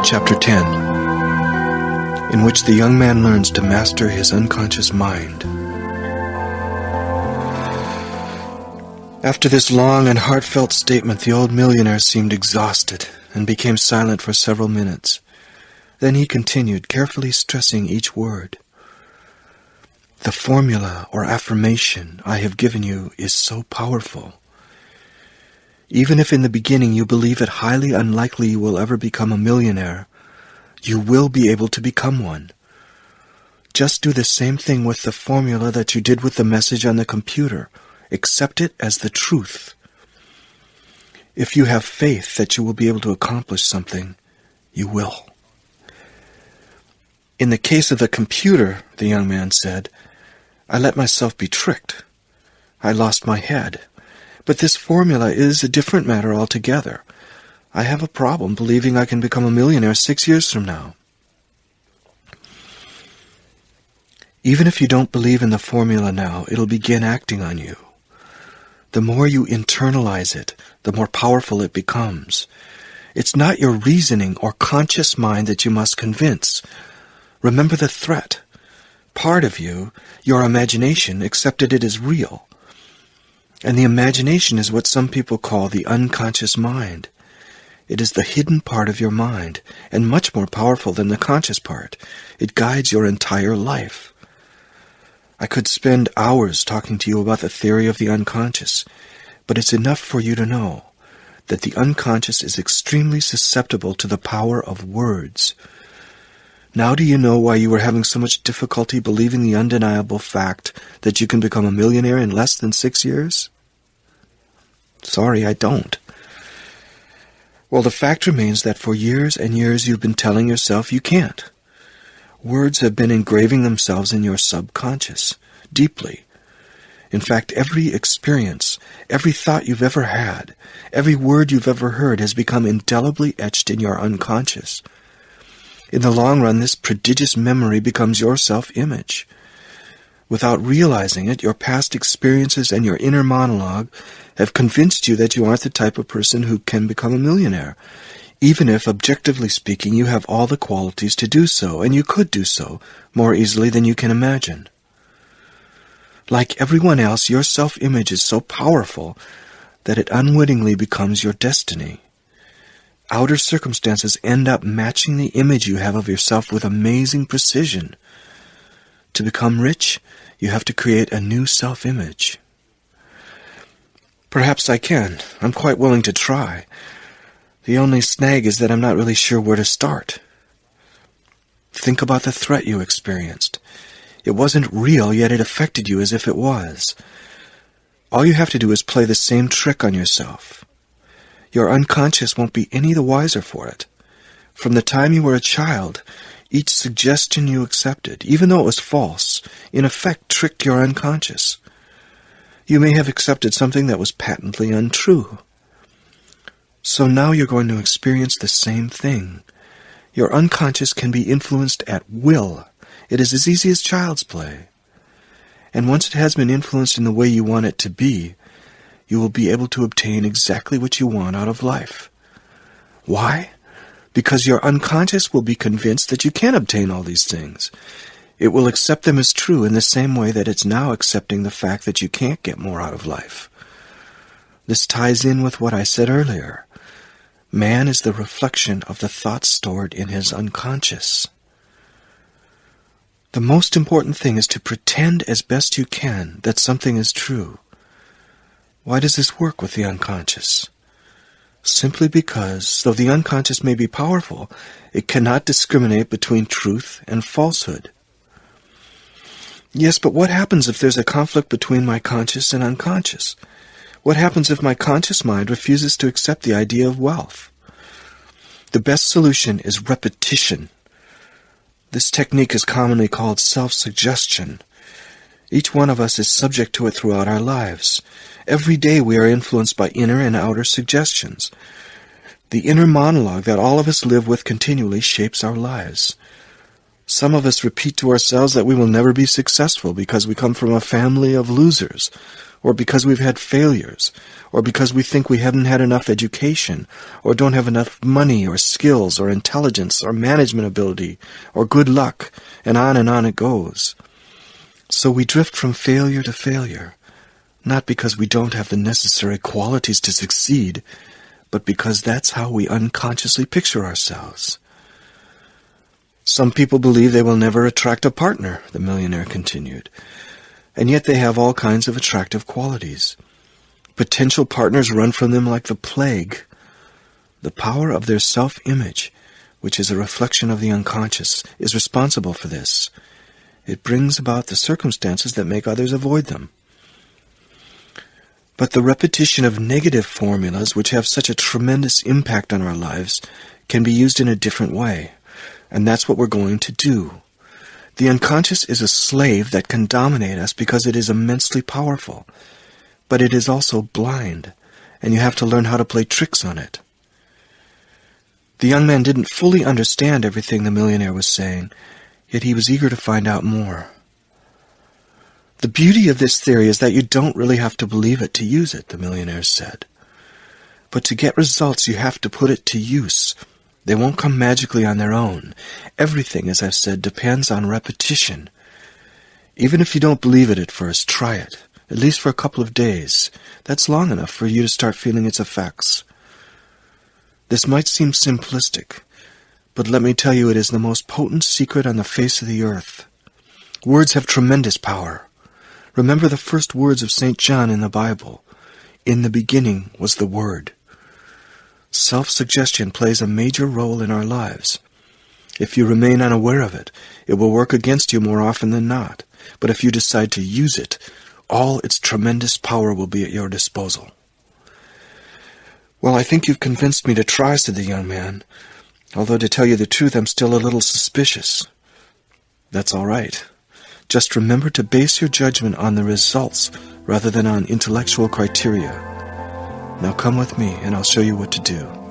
Chapter 10, in which the young man learns to master his unconscious mind. After this long and heartfelt statement, the old millionaire seemed exhausted and became silent for several minutes. Then he continued, carefully stressing each word. The formula or affirmation I have given you is so powerful. Even if in the beginning you believe it highly unlikely you will ever become a millionaire, you will be able to become one. Just do the same thing with the formula that you did with the message on the computer. Accept it as the truth. If you have faith that you will be able to accomplish something, you will. In the case of the computer, the young man said, I let myself be tricked. I lost my head. But this formula is a different matter altogether. I have a problem believing I can become a millionaire 6 years from now. Even if you don't believe in the formula now, it'll begin acting on you. The more you internalize it, the more powerful it becomes. It's not your reasoning or conscious mind that you must convince. Remember the threat. Part of you, your imagination, accepted it as real. And the imagination is what some people call the unconscious mind. It is the hidden part of your mind, and much more powerful than the conscious part. It guides your entire life. I could spend hours talking to you about the theory of the unconscious, but it's enough for you to know that the unconscious is extremely susceptible to the power of words. Now do you know why you were having so much difficulty believing the undeniable fact that you can become a millionaire in less than 6 years? Sorry, I don't. Well, the fact remains that for years and years you've been telling yourself you can't. Words have been engraving themselves in your subconscious, deeply. In fact, every experience, every thought you've ever had, every word you've ever heard has become indelibly etched in your unconscious. In the long run, this prodigious memory becomes your self-image. Without realizing it, your past experiences and your inner monologue have convinced you that you aren't the type of person who can become a millionaire, even if, objectively speaking, you have all the qualities to do so, and you could do so more easily than you can imagine. Like everyone else, your self-image is so powerful that it unwittingly becomes your destiny. Outer circumstances end up matching the image you have of yourself with amazing precision. To become rich, you have to create a new self-image. Perhaps I can. I'm quite willing to try. The only snag is that I'm not really sure where to start. Think about the threat you experienced. It wasn't real, yet it affected you as if it was. All you have to do is play the same trick on yourself. Your unconscious won't be any the wiser for it. From the time you were a child, each suggestion you accepted, even though it was false, in effect tricked your unconscious. You may have accepted something that was patently untrue. So now you're going to experience the same thing. Your unconscious can be influenced at will. It is as easy as child's play. And once it has been influenced in the way you want it to be, you will be able to obtain exactly what you want out of life. Why? Because your unconscious will be convinced that you can obtain all these things. It will accept them as true in the same way that it's now accepting the fact that you can't get more out of life. This ties in with what I said earlier. Man is the reflection of the thoughts stored in his unconscious. The most important thing is to pretend as best you can that something is true. Why does this work with the unconscious? Simply because, though the unconscious may be powerful, it cannot discriminate between truth and falsehood. Yes, but what happens if there's a conflict between my conscious and unconscious? What happens if my conscious mind refuses to accept the idea of wealth? The best solution is repetition. This technique is commonly called self-suggestion. Each one of us is subject to it throughout our lives. Every day we are influenced by inner and outer suggestions. The inner monologue that all of us live with continually shapes our lives. Some of us repeat to ourselves that we will never be successful because we come from a family of losers, or because we've had failures, or because we think we haven't had enough education, or don't have enough money, or skills, or intelligence, or management ability, or good luck, and on it goes. So we drift from failure to failure, not because we don't have the necessary qualities to succeed, but because that's how we unconsciously picture ourselves. Some people believe they will never attract a partner, the millionaire continued, and yet they have all kinds of attractive qualities. Potential partners run from them like the plague. The power of their self-image, which is a reflection of the unconscious, is responsible for this. It brings about the circumstances that make others avoid them. But the repetition of negative formulas, which have such a tremendous impact on our lives, can be used in a different way. And that's what we're going to do. The unconscious is a slave that can dominate us because it is immensely powerful. But it is also blind, and you have to learn how to play tricks on it. The young man didn't fully understand everything the millionaire was saying, yet he was eager to find out more. The beauty of this theory is that you don't really have to believe it to use it, the millionaire said. But to get results, you have to put it to use. They won't come magically on their own. Everything, as I've said, depends on repetition. Even if you don't believe it at first, try it, at least for a couple of days. That's long enough for you to start feeling its effects. This might seem simplistic, but let me tell you it is the most potent secret on the face of the earth. Words have tremendous power. Remember the first words of St. John in the Bible. In the beginning was the Word. Self-suggestion plays a major role in our lives. If you remain unaware of it, it will work against you more often than not. But if you decide to use it, all its tremendous power will be at your disposal. Well, I think you've convinced me to try, said the young man. Although, to tell you the truth, I'm still a little suspicious. That's all right. Just remember to base your judgment on the results rather than on intellectual criteria. Now come with me and I'll show you what to do.